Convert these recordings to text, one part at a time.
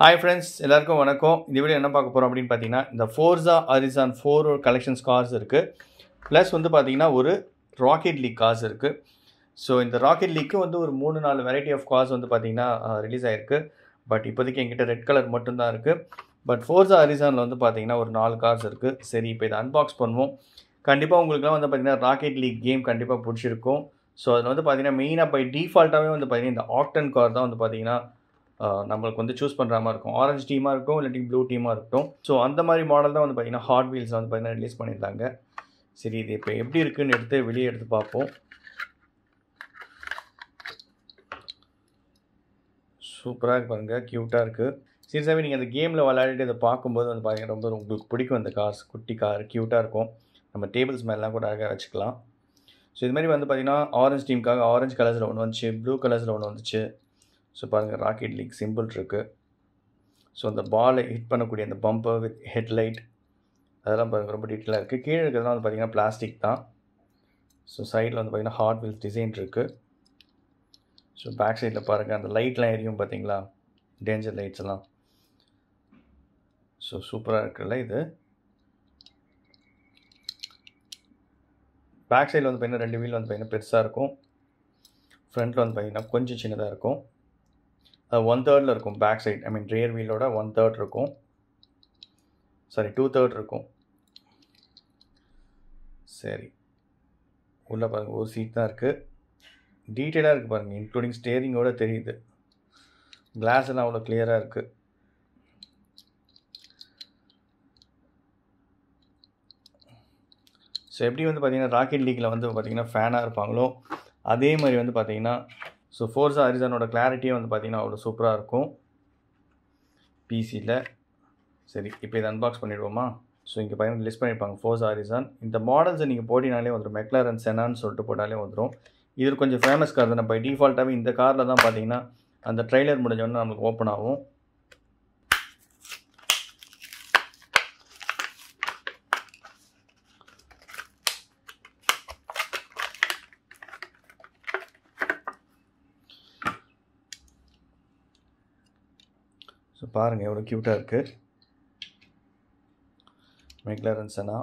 Hi friends, எல்லாருக்கும் வணக்கம். இந்த வீடியோ என்ன பார்க்க போகிறோம் அப்படின்னு பார்த்தீங்கன்னா, இந்த ஃபோர்ஸா ஹரிசான் 4 கலெக்ஷன்ஸ் கார்ஸ் இருக்குது. ப்ளஸ் வந்து பார்த்தீங்கன்னா ஒரு ராக்கெட் லீக் கார்ஸ் இருக்குது. ஸோ இந்த ராக்கெட் லீக்கு வந்து ஒரு 3-4 வெரைட்டி ஆஃப் கார்ஸ் வந்து பார்த்தீங்கன்னா ரிலீஸ் ஆகிருக்கு. பட் இப்போதைக்கு என்கிட்ட ரெட் கலர் மட்டும்தான் இருக்குது. பட் ஃபோர்ஸா ஹரிசானில் வந்து பார்த்தீங்கன்னா ஒரு 4 கார்ஸ் இருக்குது. சரி, இப்போ இதை அன்பாக்ஸ் பண்ணுவோம். கண்டிப்பாக உங்களுக்குலாம் வந்து பார்த்தீங்கன்னா ராக்கெட் லீக் கேம் கண்டிப்பாக பிடிச்சிருக்கும். ஸோ அதில் வந்து பார்த்தீங்கன்னா மெயினாக பை டிஃபால்ட்டாகவே வந்து பார்த்தீங்கன்னா இந்த ஆக்டன் கார் தான் வந்து பார்த்தீங்கன்னா நம்மளுக்கு வந்து சூஸ் பண்ணுற மாதிரி இருக்கும். ஆரஞ்சு டீமாக இருக்கும், இல்லாட்டி ப்ளூ டீமாக இருக்கும். ஸோ அந்த மாதிரி மாடல் தான் வந்து பார்த்தீங்கன்னா ஹாட் வீல்ஸ் வந்து பார்த்தீங்கன்னா ரிலீஸ் பண்ணியிருந்தாங்க. சரி, இது இப்போ எப்படி இருக்குன்னு எடுத்து வெளியே எடுத்து பார்ப்போம். சூப்பராக இருக்கு பாருங்க, க்யூட்டாக இருக்குது. சீரியஸாகவே நீங்கள் அந்த கேமில் விளையாடிட்டு இதை பார்க்கும்போது வந்து பார்த்தீங்கன்னா ரொம்ப உங்களுக்கு பிடிக்கும். இந்த கார்ஸ் குட்டி கார் க்யூட்டாக இருக்கும். நம்ம டேபிள்ஸ் மேலாம் கூட அழகாக வச்சுக்கலாம். ஸோ இது மாதிரி வந்து பார்த்தீங்கன்னா ஆரஞ்சு டீமுக்காக ஆரஞ்சு கலர்ஸில் ஒன்று வந்துச்சு, ப்ளூ கலர்ஸில் ஒன்று வந்துச்சு. ஸோ பாருங்கள், ராக்கெட் லீக் சிம்பிள் இருக்குது. ஸோ அந்த பாலை ஹிட் பண்ணக்கூடிய அந்த பம்பர் வித் ஹெட்லைட் அதெல்லாம் பாருங்கள் ரொம்ப டீட்டெயிலாக இருக்குது. கீழே இருக்கிறதுலாம் வந்து பார்த்திங்கன்னா பிளாஸ்டிக் தான். ஸோ சைடில் வந்து பார்த்திங்கன்னா ஹாட் வீல்ஸ் டிசைன் இருக்குது. ஸோ பேக் சைடில் பாருங்கள், அந்த லைட்லாம் எரியும் பார்த்தீங்களா, டேஞ்சர் லைட்ஸ் எல்லாம். ஸோ சூப்பராக இருக்குல்ல இது. பேக் சைடில் வந்து பார்த்திங்கன்னா 2 வீல் வந்து பார்த்திங்கன்னா பெருசாக இருக்கும். ஃப்ரண்ட்டில் வந்து பார்த்திங்கன்னா கொஞ்சம் சின்னதாக இருக்கும். 1/3 இருக்கும் பேக் சைட். ரியர் வீலோட 1/3 இருக்கும். சாரி, 2/3 இருக்கும். சரி, உள்ளே பாருங்கள், ஒரு சீட் தான் இருக்குது. டீட்டெயிலாக இருக்குது பாருங்கள், இன்க்ளூடிங் ஸ்டேரிங்கோட தெரியுது. கிளாஸ் எல்லாம் அவ்வளோ கிளியராக இருக்குது. ஸோ எப்படி வந்து பார்த்திங்கன்னா ராக்கெட் லீக்கில் வந்து பார்த்திங்கன்னா ஃபேனாக இருப்பாங்களோ அதே மாதிரி வந்து பார்த்திங்கன்னா ஸோ ஃபோர்ஸா ஹரிசானோட கிளாரிட்டியே வந்து பார்த்திங்கன்னா அவ்வளோ சூப்பராக இருக்கும் பிசியில். சரி, இப்போ இதை அன்பாக்ஸ் பண்ணிவிடுவோமா. ஸோ இங்கே பார்த்தீங்கன்னா லிஸ்ட் பண்ணியிருப்பாங்க ஃபோர்ஸா ஹரிசான். இந்த மாடல்ஸை நீங்கள் போட்டினாலே வந்துடும். மெக்லாரன் செனான்னு சொல்லிட்டு போட்டாலே வந்துடும். இது கொஞ்சம் ஃபேமஸ் கார் தான். பை டிஃபால்ட்டாகவே இந்த காரில் தான் பார்த்தீங்கன்னா அந்த ட்ரெய்லர் முடிஞ்சோடனே நம்மளுக்கு ஓப்பன் ஆகும். ஸோ பாருங்கள் எவ்வளோ க்யூட்டாக இருக்குது. மெக்லாரன் செனா.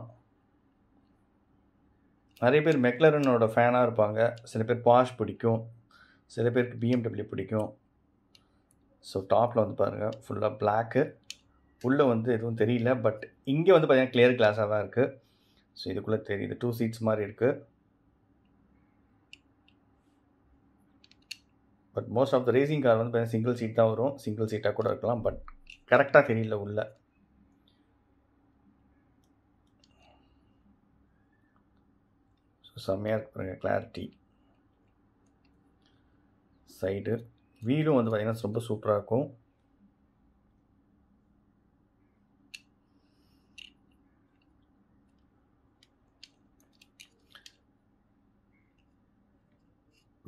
நிறைய பேர் மெக்லாரனோட ஃபேனாக இருப்பாங்க. சில பேர் பாஷ் பிடிக்கும், சில பேருக்கு BMW பிடிக்கும். ஸோ டாப்பில் வந்து பாருங்கள் ஃபுல்லாக பிளாக்கு. உள்ளே வந்து எதுவும் தெரியல, பட் இங்கே வந்து பார்த்தீங்கன்னா கிளியர் கிளாஸாக தான் இருக்குது. ஸோ இதுக்குள்ளே தெரியுது 2 சீட்ஸ் மாதிரி இருக்குது. But most of the racing car வந்து பார்த்தீங்கன்னா சிங்கிள் சீட் தான் வரும். சிங்கிள் சீட்டாக கூட இருக்கலாம், பட் கரெக்டாக தெரியல உள்ள. ஸோ செம்மையாக இருக்கு பாருங்கள் கிளாரிட்டி. சைடு வீலும் வந்து பார்த்திங்கன்னா ரொம்ப சூப்பராக இருக்கும்.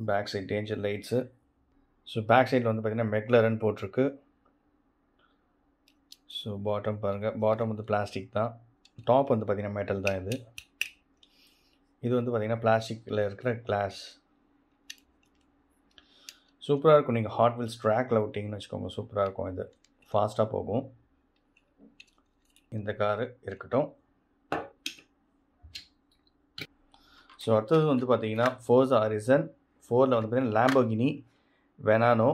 Back side danger lights. So back சைடில் வந்து பார்த்திங்கன்னா மெக்லாரன் போட்டிருக்கு. ஸோ பாட்டம் பாருங்கள், பாட்டம் வந்து பிளாஸ்டிக் தான். டாப் வந்து பார்த்திங்கன்னா மெட்டல் தான். இது வந்து பார்த்திங்கன்னா பிளாஸ்டிக்கில் இருக்கிற கிளாஸ். சூப்பராக இருக்கும். நீங்கள் ஹாட் வீல்ஸ் ட்ராக்கில் விட்டிங்கன்னு வச்சுக்கோங்க, சூப்பராக இருக்கும். இது ஃபாஸ்ட்டாக போகும். இந்த காரு இருக்கட்டும். ஸோ அடுத்தது வந்து பார்த்திங்கன்னா ஃபோர்ஸா ஹரிசான் 4ல் வந்து பார்த்திங்கன்னா லாம்போர்கினி வெனானோ.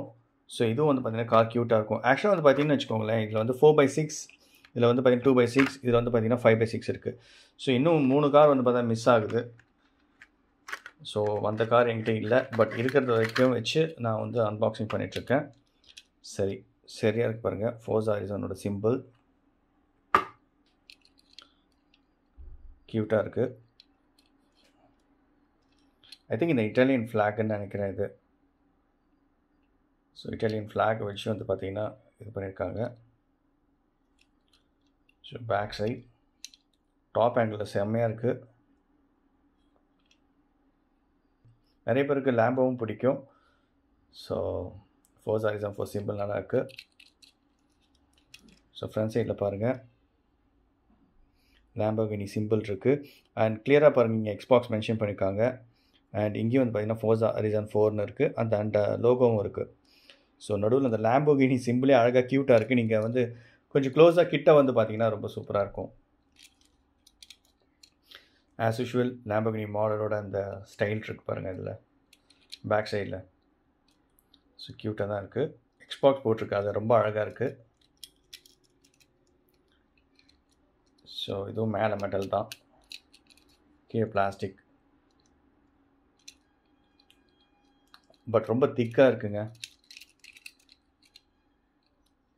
ஸோ இதுவும் வந்து பார்த்திங்கன்னா கார் க்யூட்டாக இருக்கும். ஆக்சுவலாக வந்து பார்த்திங்கன்னு வச்சுக்கோங்களேன், இதில் வந்து 4x6, இதில் வந்து பார்த்திங்கன்னா 2x6, இதில் வந்து பார்த்திங்கன்னா 5x6 இருக்குது. ஸோ இன்னும் 3 கார் வந்து பார்த்தா மிஸ் ஆகுது. ஸோ அந்த கார் என்கிட்ட இல்லை, பட் இருக்கிறது வரைக்கும் வச்சு நான் வந்து அன்பாக்சிங் பண்ணிகிட்ருக்கேன். சரி, சரியாக இருக்கு பாருங்கள் ஃபோர்ஸா ஹரிசானோட சிம்பிள். க்யூட்டாக இருக்குது. ஐ திங்க் இந்த இட்டாலியன் ஃப்ளாக்னு நினைக்கிறேன் இது. ஸோ இட்டாலியன் ஃப்ளாக் வச்சு வந்து பார்த்திங்கன்னா இது பண்ணியிருக்காங்க. ஸோ பேக் சைட் டாப் ஆங்கிளில் செம்மையாக இருக்குது. நிறைய பேருக்கு லேம்போவும் பிடிக்கும். ஸோ ஃபோர்ஸா ஹரிசான் 4 சிம்பிள் நல்லா இருக்குது. ஸோ ஃப்ரண்ட் சைடில் பாருங்கள் லாம்போர்கினி சிம்பிள் இருக்குது. அண்ட் கிளியராக பாருங்கள், இங்கே எக்ஸ்பாக்ஸ் மென்ஷன் பண்ணியிருக்காங்க. அண்ட் இங்கேயும் வந்து பார்த்திங்கன்னா ஃபோர்ஸா ஹரிசான் 4ன்னு இருக்குது. அந்த லோகோவும் இருக்குது. ஸோ நடுவில் அந்த லேம்போகினி சிம்பிளே அழகாக க்யூட்டாக இருக்குது. நீங்கள் வந்து கொஞ்சம் க்ளோஸாக கிட்ட வந்து பார்த்தீங்கன்னா ரொம்ப சூப்பராக இருக்கும். ஆஸ் யூஷுவல் லேம்போகினி மாடலோட அந்த ஸ்டைல் இருக்குது பாருங்கள் இதில் பேக் சைடில். ஸோ க்யூட்டாக தான் இருக்குது. எக்ஸ்பாக்ஸ் போட்டிருக்கு, அது ரொம்ப அழகாக இருக்குது. ஸோ இதுவும் மேலே மெட்டல் தான், கீழே பிளாஸ்டிக். பட் ரொம்ப திக்காக இருக்குங்க,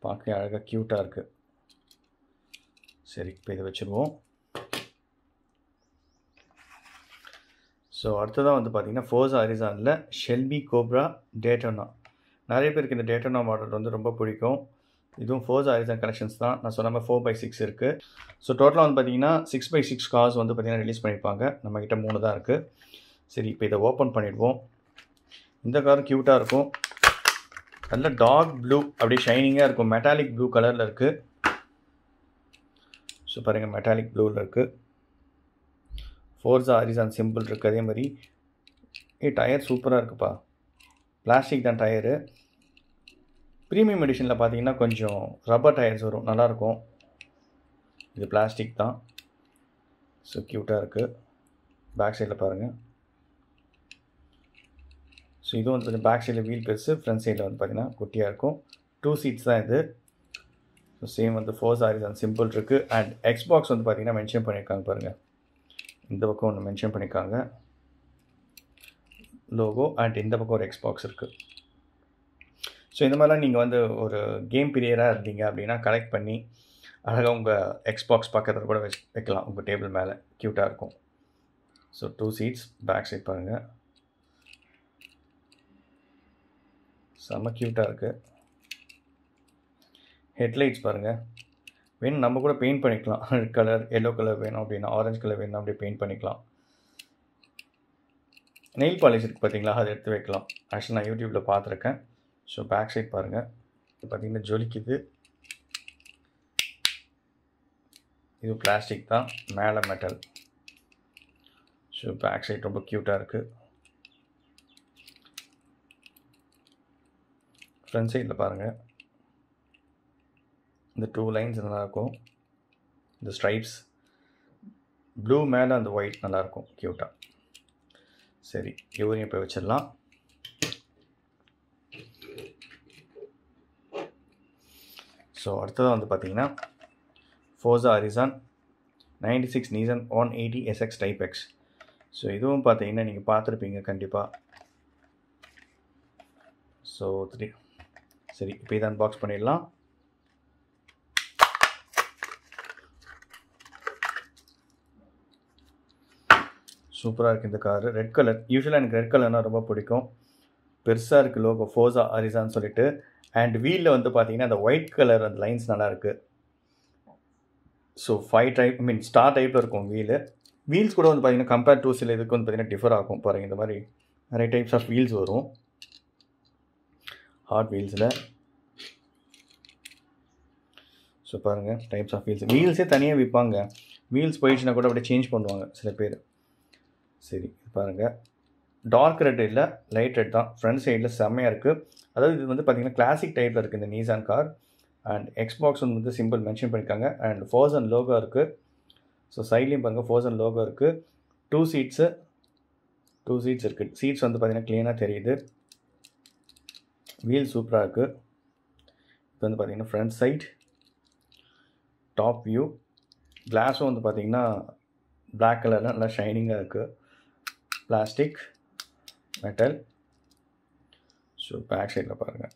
பார்க்க அழகாக க்யூட்டாக இருக்குது. சரி, இப்போ இதை வச்சுருவோம். ஸோ அடுத்ததாக வந்து பார்த்திங்கன்னா ஃபோர்ஸா ஹரிசானில் ஷெல்பி கோப்ரா டேட்டோனா. நிறைய பேருக்கு இந்த டேட்டோனா மாடல் வந்து ரொம்ப பிடிக்கும். இதுவும் ஃபோர்ஸா ஹரிசான் கலெக்ஷன்ஸ் தான். நான் சொன்ன மாதிரி 4x6 இருக்குது. ஸோ டோட்டலாக வந்து பார்த்திங்கன்னா 6x6 கார்ஸ் வந்து பார்த்திங்கன்னா ரிலீஸ் பண்ணியிருப்பாங்க. நம்மக்கிட்ட 3 தான் இருக்குது. சரி, இப்போ இதை ஓப்பன் பண்ணிவிடுவோம். இந்த கார் க்யூட்டாக இருக்கும், நல்ல டார்க் ப்ளூ அப்படியே ஷைனிங்காக இருக்கும். மெட்டாலிக் ப்ளூ கலரில் இருக்குது. ஸோ பாருங்கள், மெட்டாலிக் ப்ளூவில் இருக்குது. ஃபோர்ஸா ஹரிசான் சிம்பிள் இருக்குது. அதே மாதிரி டயர் சூப்பராக இருக்குப்பா, பிளாஸ்டிக் தான் டயரு. ப்ரீமியம் எடிஷனில் பார்த்தீங்கன்னா கொஞ்சம் ரப்பர் டயர்ஸ் வரும், நல்லாயிருக்கும். இது பிளாஸ்டிக் தான். ஸோ க்யூட்டாக இருக்குது. பேக் சைடில் பாருங்கள். ஸோ இதுவும் வந்து கொஞ்சம் பேக் சைடில் வீல் பெருசு, ஃப்ரண்ட் சைடில் வந்து பார்த்திங்கன்னா குட்டியாக இருக்கும். 2 seats தான் இது. ஸோ சேம் வந்து ஃபோர்ஸா ஹரிசான் சிம்பிள் இருக்குது. அண்ட் எக்ஸ்பாக்ஸ் வந்து பார்த்திங்கன்னா மென்ஷன் பண்ணியிருக்காங்க பாருங்கள். இந்த பக்கம் ஒன்று மென்ஷன் பண்ணியிருக்காங்க லோகோ, அண்ட் இந்த பக்கம் ஒரு எக்ஸ்பாக்ஸ் இருக்குது. ஸோ இந்த மாதிரிலாம் நீங்கள் வந்து ஒரு கேம் பிரியராக இருந்தீங்க அப்படின்னா கலெக்ட் பண்ணி அழகாக உங்கள் எக்ஸ்பாக்ஸ் பக்கத்தில் கூட வைக்கலாம் உங்கள் டேபிள் மேலே, க்யூட்டாக இருக்கும். ஸோ 2 seats, பேக் சைட் பாருங்கள், செம்ம க்யூட்டாக இருக்குது. ஹெட்லைட்ஸ் பாருங்கள், வேணும் நம்ம கூட பெயிண்ட் பண்ணிக்கலாம். ரெட் கலர், எல்லோ கலர் வேணும் அப்படின்னா, ஆரஞ்சு கலர் வேணும் அப்படியே பெயிண்ட் பண்ணிக்கலாம். நெயில் பாலிஷ் இருக்குது பார்த்தீங்களா, அதை எடுத்து வைக்கலாம். ஆக்சுவலி நான் யூடியூப்பில் பார்த்துருக்கேன். ஸோ பேக் சைட் பாருங்கள், பார்த்திங்கன்னா ஜொலிக்குது. இது பிளாஸ்டிக் தான், மேலே மெட்டல். ஸோ பேக் சைட் ரொம்ப க்யூட்டாக இருக்குது. ஃப்ரண்ட் சைடில் பாருங்கள், இந்த 2 lines நல்லாயிருக்கும். இந்த ஸ்ட்ரைப்ஸ் ப்ளூ மேலே அந்த ஒயிட் நல்லாயிருக்கும், க்யூட்டாக. சரி, இவரையும் இப்போ வச்சிடலாம். ஸோ அடுத்ததாக வந்து பார்த்திங்கன்னா Forza Horizon 96 Nissan 180 SX Type X. So இதுவும் பார்த்தீங்கன்னா நீங்கள் பார்த்துருப்பீங்க கண்டிப்பாக. ஸோ சரி, இப்போ இதை அன்பாக்ஸ் பண்ணிடலாம். சூப்பராக இருக்குது இந்த காரு. ரெட் கலர், யூஸ்வலாக எனக்கு ரெட் கலர்னால் ரொம்ப பிடிக்கும். பெருசாக இருக்குது லோகோ ஃபோர்ஸா ஹரிசான்னு சொல்லிட்டு. அண்ட் வீலில் வந்து பார்த்தீங்கன்னா அந்த ஒயிட் கலர் அந்த லைன்ஸ் நல்லாயிருக்கு. ஸோ 5 டைப் ஸ்டார் டைப்பில் இருக்கும் வீல்ஸ் கூட வந்து பார்த்தீங்கன்னா கம்பேர் டு சில இதுக்கு வந்து பார்த்தீங்கன்னா டிஃபர் ஆகும் பாருங்கள். இந்த மாதிரி நிறைய டைப்ஸ் ஆஃப் வீல்ஸ் வரும் ஹார்ட் வீல்ஸில். ஸோ பாருங்கள், டைப்ஸ் ஆஃப் வீல்ஸே தனியாக விற்பாங்க. வீல்ஸ் போயிடுச்சுன்னா கூட அப்படியே சேஞ்ச் பண்ணுவாங்க சில பேர். சரி பாருங்கள், டார்க் ரெட் இல்லை, லைட் ரெட் தான். ஃப்ரண்ட் சைடில் செம்மையாக இருக்குது. அதாவது இது வந்து பார்த்திங்கன்னா கிளாசிக் டைப்பில் இருக்குது இந்த நீசான் கார். அண்ட் எக்ஸ்பாக்ஸ் வந்து சிம்பிள் மென்ஷன் பண்ணியிருக்காங்க. அண்ட் ஃபோர்சன் லோகோ இருக்குது. ஸோ சைட்லேயும் பாருங்கள் ஃபோர்சன் லோகோ இருக்குது. 2 seats இருக்குது. சீட்ஸ் வந்து பார்த்திங்கன்னா க்ளீனாக தெரியுது. வீல் சூப்பராக இருக்குது. இப்போ வந்து பார்த்திங்கன்னா ஃப்ரண்ட் சைட் டாப் வியூ. கிளாஸும் வந்து பார்த்திங்கன்னா பிளாக் கலரில் நல்லா ஷைனிங்காக இருக்குது. Plastic, metal. ஸோ பேக் சைடில் பாருங்கள்,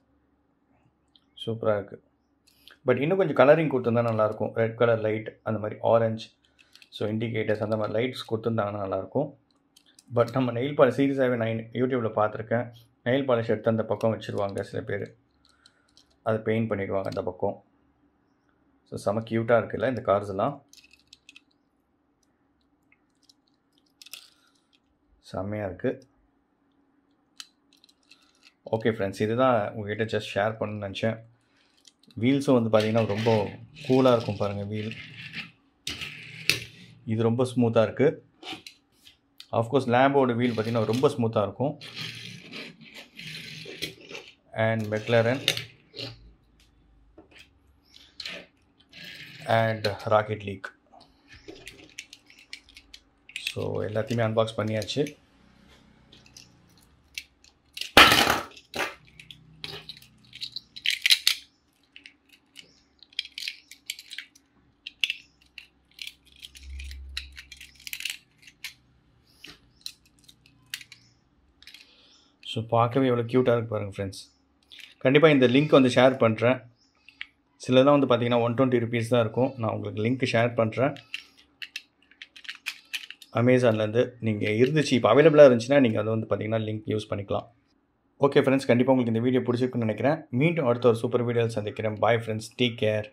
சூப்பராக இருக்குது. பட் இன்னும் கொஞ்சம் கலரிங் கொடுத்துருந்தா நல்லாயிருக்கும். ரெட் கலர் லைட், அந்த மாதிரி ஆரஞ்சு, ஸோ இண்டிகேட்டர்ஸ் அந்த மாதிரி லைட்ஸ் கொடுத்துருந்தாங்கன்னா நல்லாயிருக்கும். பட் நம்ம நெயில் பாலிஷ் சீரியஸாகவே நான் யூடியூப்பில் பார்த்துருக்கேன். நெயில் பாலிஷ் எடுத்து அந்த பக்கம் வச்சுருவாங்க சில பேர், அதை பெயிண்ட் பண்ணிடுவாங்க அந்த பக்கம். ஸோ செம க்யூட்டாக இருக்குல்ல இந்த கார்ஸ் எல்லாம், செம்மையாக இருக்குது. ஓகே ஃப்ரெண்ட்ஸ், இதுதான் உங்கள்கிட்ட ஜஸ்ட் ஷேர் பண்ணணும்னு நினச்சேன். வீல்ஸும் வந்து பார்த்திங்கன்னா ரொம்ப கூலாக இருக்கும் பாருங்கள் வீல். இது ரொம்ப ஸ்மூத்தாக இருக்குது. ஆஃப்கோர்ஸ் லேம்போட வீல் பார்த்திங்கன்னா ரொம்ப ஸ்மூத்தாக இருக்கும். and McLaren and Rocket League. So எல்லாத்தையுமே அன்பாக்ஸ் பண்ணியாச்சு. ஸோ பார்க்கவே எவ்வளோ க்யூட்டாக இருக்குது பாருங்கள் ஃப்ரெண்ட்ஸ். கண்டிப்பாக இந்த லிங்க் வந்து ஷேர் பண்ணுறேன். சிலதான் வந்து பார்த்தீங்கன்னா 120 rupees தான் இருக்கும். நான் உங்களுக்கு லிங்க் ஷேர் பண்ணுறேன். அமேசான்லேருந்து நீங்கள் இருந்துச்சு, இப்போ அவைலபிளாக இருந்துச்சுன்னா நீங்கள் அதை வந்து பார்த்தீங்கன்னா லிங்க் யூஸ் பண்ணிக்கலாம். ஓகே ஃப்ரெண்ட்ஸ், கண்டிப்பாக உங்களுக்கு இந்த வீடியோ பிடிச்சிருக்குன்னு நினைக்கிறேன். மீண்டும் அடுத்த ஒரு சூப்பர் வீடியோவில் சந்திக்கிறேன். Bye friends, take care.